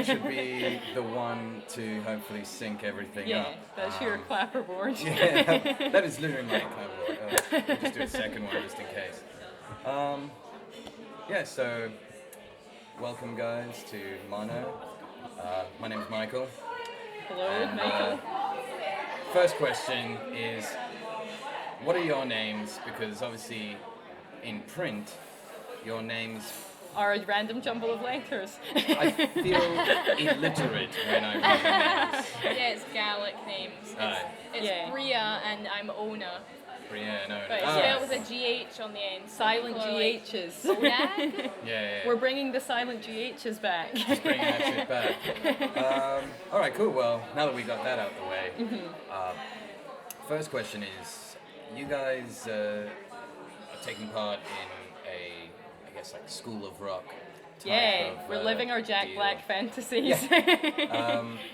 should be the one to hopefully sync everything up. Yeah, that's your clapperboard. Yeah, that is literally my clapperboard. We'll just do a second one just in case. Yeah, so welcome guys to Mono. My name is Michael. Hello, And, Michael. First question is, what are your names? Because obviously in print, your names, Are a random jumble of letters. I feel illiterate when I read the names. Yeah, it's Gaelic names. It's Yeah. Bria and I'm Ona. Yeah, no, But it's spelled with a GH on the end. Silent People are like, GHs. Onag? Yeah. We're bringing the silent GHs back. Just bringing that shit back. All right, cool. Well, now that we got that out of the way, first question is, you guys are taking part in a, I guess, like School of Rock type Yeah, of, we're living our Jack deal. Black fantasies.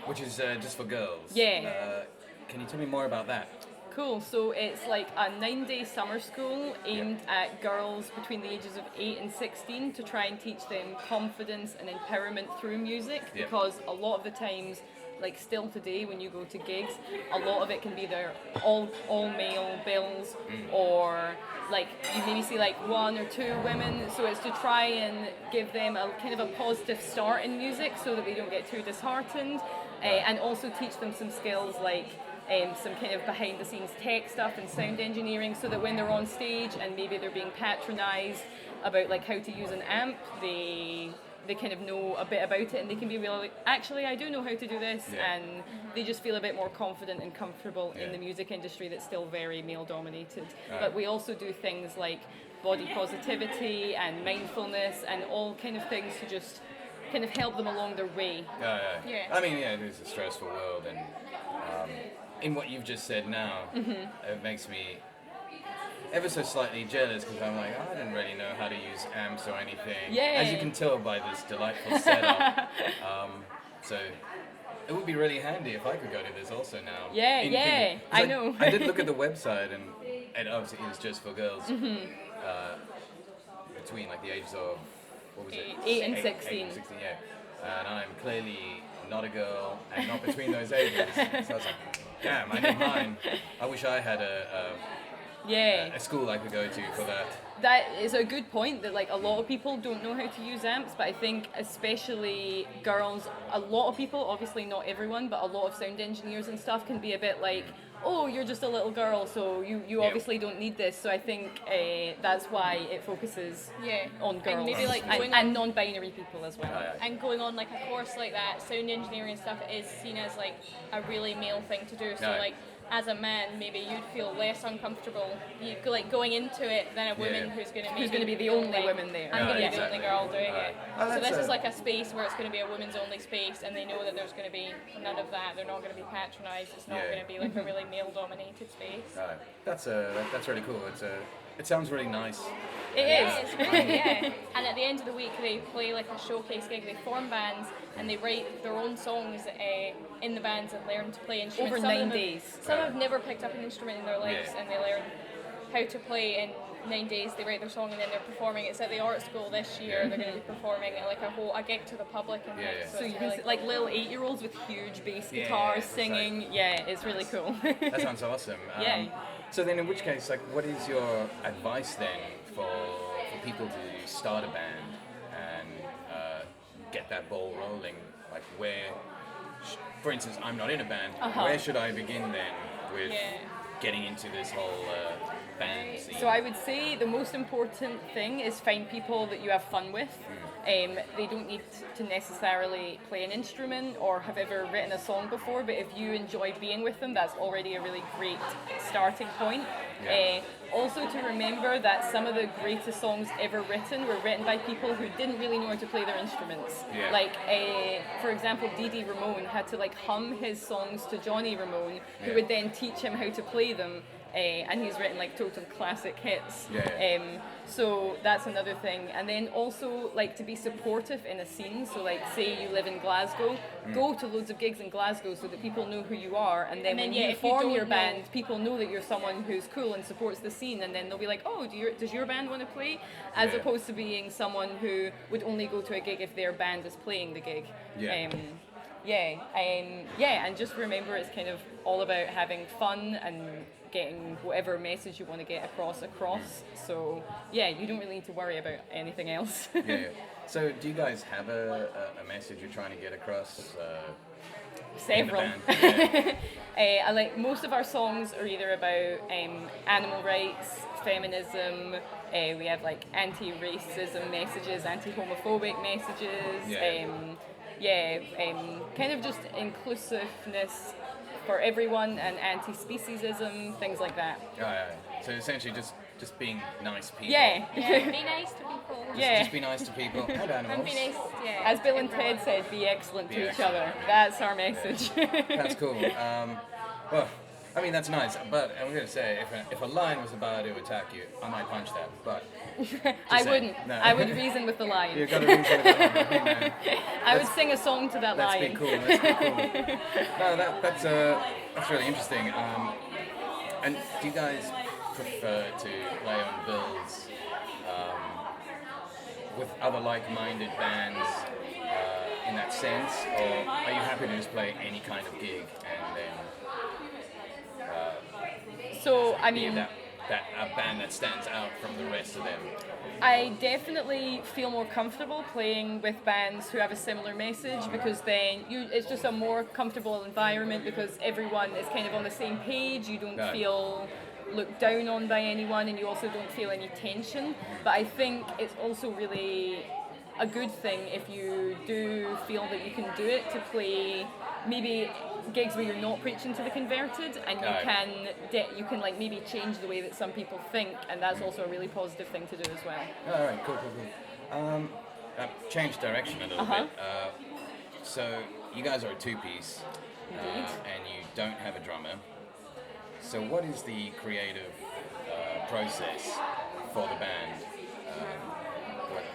Which is just for girls. Yeah. Can you tell me more about that? Cool, so it's like a 9-day summer school aimed at girls between the ages of 8 and 16 to try and teach them confidence and empowerment through music, Yeah. because a lot of the times, like still today when you go to gigs, a lot of it can be their all male bills, or like you maybe see like 1 or 2 women, so it's to try and give them a kind of a positive start in music so that they don't get too disheartened, and also teach them some skills like some kind of behind the scenes tech stuff and sound engineering, so that when they're on stage and maybe they're being patronized about like how to use an amp, they kind of know a bit about it and they can be really like, actually I do know how to do this, and they just feel a bit more confident and comfortable in the music industry that's still very male dominated. But we also do things like body positivity and mindfulness and all kind of things to just kind of help them along their way. Yeah. I mean, yeah, it is a stressful world, and in what you've just said now, it makes me ever so slightly jealous, because I'm like, I didn't really know how to use amps or anything. Yeah. As you can tell by this delightful setup. So it would be really handy if I could go to this also now. Yeah, In yeah, Finland. 'Cause I know. I did look at the website, and it obviously is just for girls between like the ages of, what was it? 8 and 16. 8 and 16, yeah. And I'm clearly not a girl and not between those ages. So I was like, damn, I need mine. I wish I had a school I could go to for that. That is a good point, that like a lot of people don't know how to use amps, but I think especially girls, a lot of people, obviously not everyone, but a lot of sound engineers and stuff can be a bit like, oh, you're just a little girl, so you obviously don't need this. So I think that's why it focuses on girls And maybe like and non-binary people as well. And going on like a course like that, sound engineering and stuff is seen as like a really male thing to do. So like as a man, maybe you'd feel less uncomfortable like going into it than a woman who's going to be the only woman there. I'm going to be exactly. the only girl doing it. Oh, So that's this is like a space where it's going to be a women's only space, and they know that there's going to be none of that. They're not going to be patronised. It's not going to be like a really male-dominated space. That's really cool. It sounds really nice. It is. It's great, yeah. And at the end of the week, they play like a showcase gig. They form bands and they write their own songs in the bands and learn to play instruments. Over 9 days. Some have never picked up an instrument in their lives, and they learn how to play in 9 days. They write their song and then they're performing. It's at the art school this year. They're going to be performing at like a gig to the public and things. So you it's can really see like little 8-year-olds with huge bass guitars singing. Like, It's really cool. That sounds awesome. Yeah. So then, in which case, like, what is your advice then for people to start a band and get that ball rolling? Like, where, for instance, I'm not in a band. Where should I begin then with getting into this whole band scene? So I would say the most important thing is find people that you have fun with. They don't need to necessarily play an instrument or have ever written a song before, but if you enjoy being with them, that's already a really great starting point. Also to remember that some of the greatest songs ever written were written by people who didn't really know how to play their instruments. Like, for example, Dee Ramone had to like hum his songs to Johnny Ramone, who would then teach him how to play them. and he's written like total classic hits. Yeah. So that's another thing. And then also like to be supportive in a scene. So like say you live in Glasgow, go to loads of gigs in Glasgow so that people know who you are. And then when you if you form don't your know- band, people know that you're someone who's cool and supports the scene. And then they'll be like, oh, does your band want to play? As Yeah. opposed to being someone who would only go to a gig if their band is playing the gig. Yeah. And just remember it's kind of all about having fun and getting whatever message you want to get across. So yeah, you don't really need to worry about anything else. Yeah. So do you guys have a message you're trying to get across? Several. In the band? Yeah. I like most of our songs are either about animal rights, feminism. We have like anti-racism messages, anti-homophobic messages. Yeah. Kind of just inclusiveness for everyone and anti-speciesism, things like that. So essentially just being nice people. Yeah. Yeah, be nice to people. Just be nice to people and And animals. be nice, yeah. As Bill and Ted said, be excellent Be to each excellent. other. That's our message. That's cool. Well, I mean, that's nice, but I'm going to say, if a lion was about to attack you, I might punch that, but... I saying. wouldn't. No. I would reason with the lion. You've got to reason with the lion. Hey, man. I would sing a song to that Let's lion. be cool. No, that's really interesting. And do you guys prefer to play on bills with other like-minded bands in that sense, or are you happy to just play any kind of gig and then So, I be mean, that a band that stands out from the rest of them? I definitely feel more comfortable playing with bands who have a similar message because then it's just a more comfortable environment because everyone is kind of on the same page. You don't Right. feel looked down on by anyone and you also don't feel any tension. But I think it's also really a good thing if you do feel that you can do it to play maybe gigs where you're not preaching to the converted and you Right. you can like maybe change the way that some people think, and that's also a really positive thing to do as well. All right, cool. Change direction a little Uh-huh. bit. So you guys are a two-piece, Indeed. and you don't have a drummer. So what is the creative process for the band?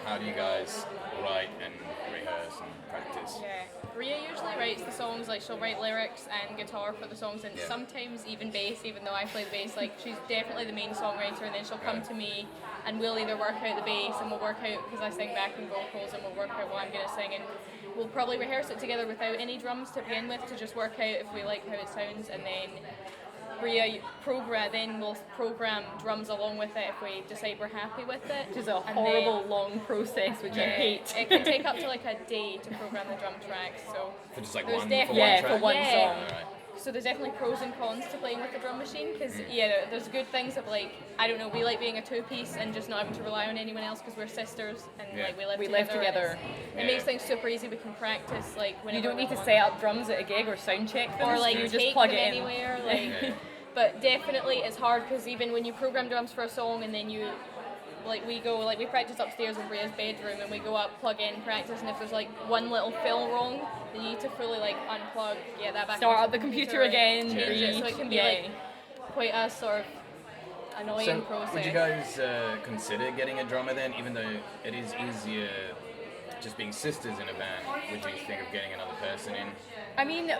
How do you guys write and rehearse and practice? Yeah. Rhea usually writes the songs, like she'll write lyrics and guitar for the songs, and Yeah. sometimes even bass, even though I play the bass. Like she's definitely the main songwriter, and then she'll come to me and we'll either work out the bass and we'll work out, because I sing backing vocals, and we'll work out what I'm going to sing, and we'll probably rehearse it together without any drums to begin with to just work out if we like how it sounds, and then Rhea will program drums along with it if we decide we're happy with it. Which is a And horrible then- long process, which I Yeah. hate. It can take up to like a day to program the drum tracks, so For just like there's one, def- for Yeah, one for track? one Yeah. song. All right. so there's definitely pros and cons to playing with the drum machine, because Mm. there's good things of like, I don't know, we like being a two-piece and just not having to rely on anyone else because we're sisters and Yeah. like we live We together. live together. and Yeah. It makes things super easy. We can practice like whenever You don't need we to want. set up drums at a gig or sound check them, or like you take just plug them it in. anywhere. Like, Yeah. but definitely it's hard because even when you program drums for a song and then you we practice upstairs in Rhea's bedroom and we go up, plug in, practice, and if there's like one little fill wrong, then you need to fully like unplug, get that back Start onto up the computer again, change it, so it can be yeah. like quite a sort of annoying So process. would you guys consider getting a drummer then, even though it is easier just being sisters in a band? Would you think of getting another person in? I mean,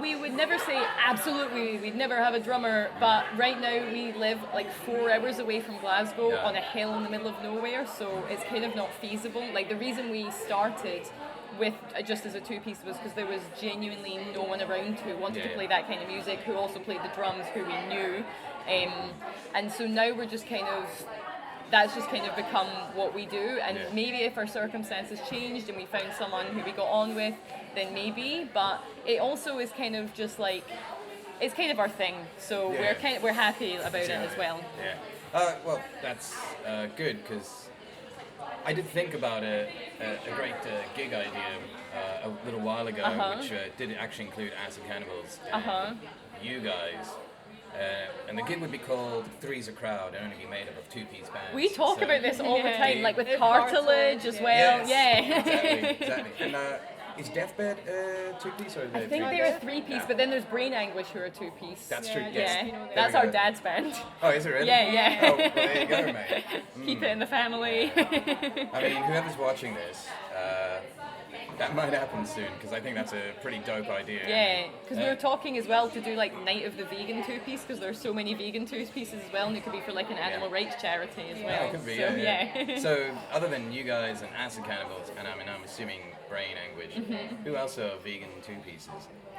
we would never say absolutely we'd never have a drummer, but right now we live like 4 hours away from Glasgow Yeah. on a hill in the middle of nowhere, so it's kind of not feasible. Like the reason we started with just as a two-piece was because there was genuinely no one around who wanted to Yeah. play that kind of music, who also played the drums, who we knew. And so now we're just kind of, that's just kind of become what we do, and Yeah. maybe if our circumstances changed and we found someone who we got on with, then maybe, but it also is kind of just like, it's kind of our thing, so Yeah. we're happy about it as well. Yeah. Well, that's good, because I did think about a great gig idea a little while ago, Uh-huh. which did actually include Acid Cannibals and Uh-huh. you guys. And the gig would be called Three's a Crowd and only be made up of two-piece bands. We talk So- about this all the Yeah. time, like with With Cartilage Cartilage, as yeah. well, Yes, yeah. exactly. And is Deathbed a two-piece or is I it think three-piece? they're a three-piece, but then there's Brain Anguish who are a two-piece. That's true. Yeah, Yes. Yeah, you know, that's There we our go. dad's band. Oh, is it really? Yeah. Oh, well, there you go, mate. Keep it in the family. I mean, whoever's watching this, that might happen soon because I think that's a pretty dope idea. Yeah, because we were talking as well to do like Night of the Vegan two-piece because there's so many vegan two-pieces as well, and it could be for like an animal rights charity as well. Yeah, it could be, so, yeah. So, other than you guys and Acid Cannibals, and I mean, I'm assuming Brain Anguish, who else are vegan two-pieces?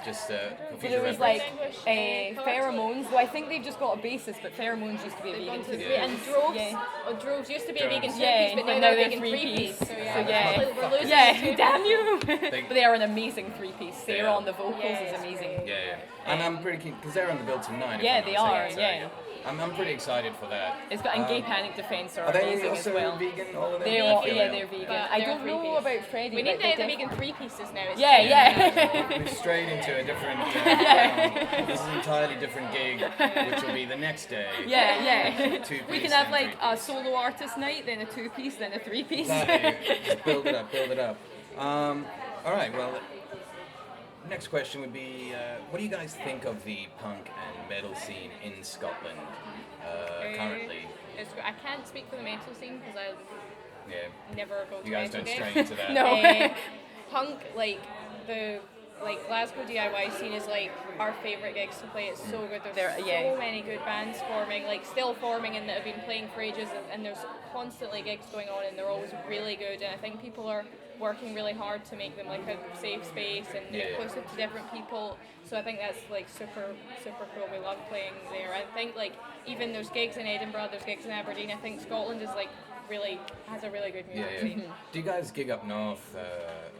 Just for So future there was reference. like Pheromones, well I think they've just got a bassist, but Pheromones used to be a They've vegan gone to two-piece. and Droves. Yeah. Oh, Droves used to be a Droves. vegan two-piece, Yeah, but but now now they're they're vegan three-piece. three-piece. So So, yeah. we're losing Yeah, two. damn you! They- But they are an amazing three-piece. They Sarah are. on the vocals Yeah, is it's amazing. great. Yeah. And I'm pretty keen because they're on the bill tonight. if Yeah, I'm they not are, mistaken, yeah. I'm pretty excited for that. It's got and Gay Panic Defense are Are they amazing also as well. vegan? All of them? They're I all, feel yeah, like- they're vegan. But I they're don't know three-piece. about Freddie. We need but the they vegan three-pieces now. It's Yeah, too- yeah. We're straight into a different. This is an entirely different gig, which will be the next day. Yeah. Two-piece We can have and like a three-piece. solo artist night, then a two-piece, then a three-piece. Exactly. Just build it up, build it up. All right, well, next question would be, what do you guys think of the punk and metal scene in Scotland currently? I can't speak for the metal scene because I Yeah, never go to you guys metal don't gigs. stray into that. No. Punk, like the Glasgow DIY scene is like our favourite gigs to play. It's so good. There's so many good bands forming, like still forming, and that have been playing for ages. And there's constantly gigs going on, and they're always really good. And I think people are working really hard to make them like a safe space and inclusive to different people. So I think that's like super cool. We love playing there. I think like even there's gigs in Edinburgh, there's gigs in Aberdeen. I think Scotland is like really has a really good music Yeah. scene. Do you guys gig up north,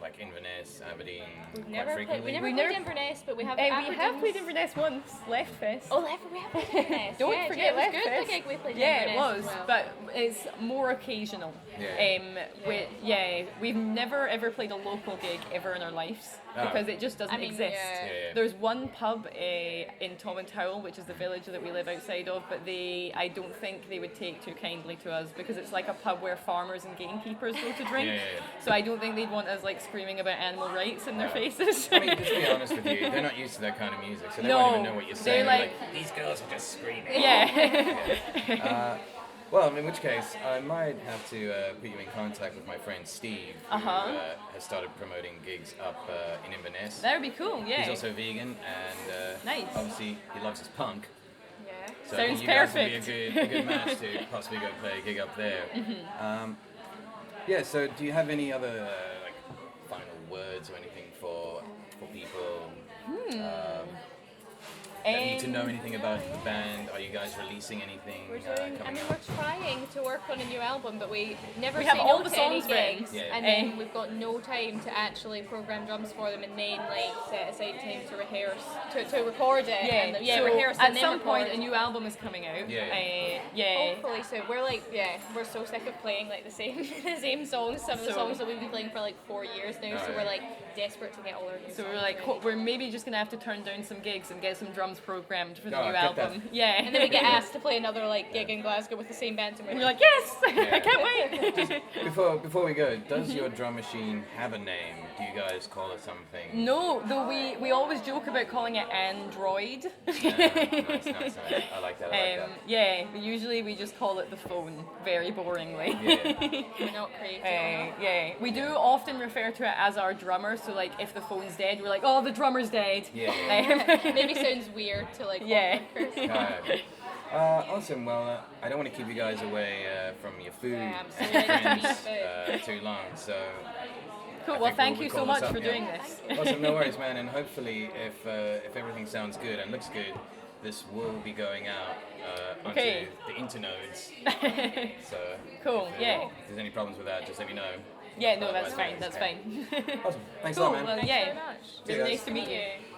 like Inverness, Aberdeen, We've quite never frequently? played. We We never never- played Inverness, but we have. We have Aberdeen's- played Inverness once, Left Fest. Oh, we have played Inverness. Don't yeah, forget it Left was good. Fest. The gig we played Yeah, it Inverness was, as well. but it's more occasional. Yeah. We've never ever played a local gig ever in our lives Oh. because it just doesn't I mean, exist. yeah. Yeah. There's one pub in Tom and Towel, which is the village that we live outside of, but I don't think they would take too kindly to us because it's like a pub where farmers and gamekeepers go to drink. Yeah. So I don't think they'd want us like screaming about animal rights in their faces. I mean, just to be honest with you, they're not used to that kind of music, so they No, won't even know what you're saying. they're They're like- these girls are just screaming. yeah. Well, in which case, I might have to put you in contact with my friend Steve, who has started promoting gigs up in Inverness. That would be cool, yeah. He's also vegan, and Nice. obviously he loves his punk. Yeah. So I think Sounds you guys perfect. would be a good match to possibly go play a gig up there. Yeah. So, do you have any other like final words or anything for people? That need to know anything about the band? Are you guys releasing anything We're doing. I coming mean, up? we're trying to work on a new album, but we never We say have all no the to any songs written. gigs, Yeah. and then we've got no time to actually program drums for them, and then like set aside time to rehearse, to record it. Yeah, and, so rehearse at and then some record. point a new album is coming out. Yeah. Hopefully soon. We're like, we're so sick of playing like the same the same songs. Some of the So- songs that we've been playing for like 4 years now, so yeah. we're like desperate to get all our new So songs we're like, ready. we're maybe just gonna have to turn down some gigs and get some drums programmed for the Oh, new get that. album. Yeah. And then we get asked to play another like gig in Glasgow with the same bands, and And we're we're like, yes, I can't wait. Before we go, does your drum machine have a name? Do you guys call it something? No, though we always joke about calling it Android. Nice. I like that. Yeah, usually we just call it the phone, very boringly. Yeah. we're not creative. Yeah, we do often refer to it as our drummer. So like, if the phone's dead, we're like, oh, the drummer's dead. Yeah. Maybe sounds weird to like. Yeah. Alright. Awesome. Well, I don't want to keep you guys away from your food Yeah, and your absolutely. friends too long. So. Cool. I Well, think thank we'll you so call much this up, for yeah. doing this. Awesome. No worries, man. And hopefully, if everything sounds good and looks good, this will be going out onto Okay. the internodes. So. Cool, If yeah. there's any problems with that, just let me know. Yeah, no, that's Otherwise, fine. That's okay. fine. Awesome. Thanks a Cool. lot, man. Well, Thanks yeah. very much. See you Really guys. nice to meet you.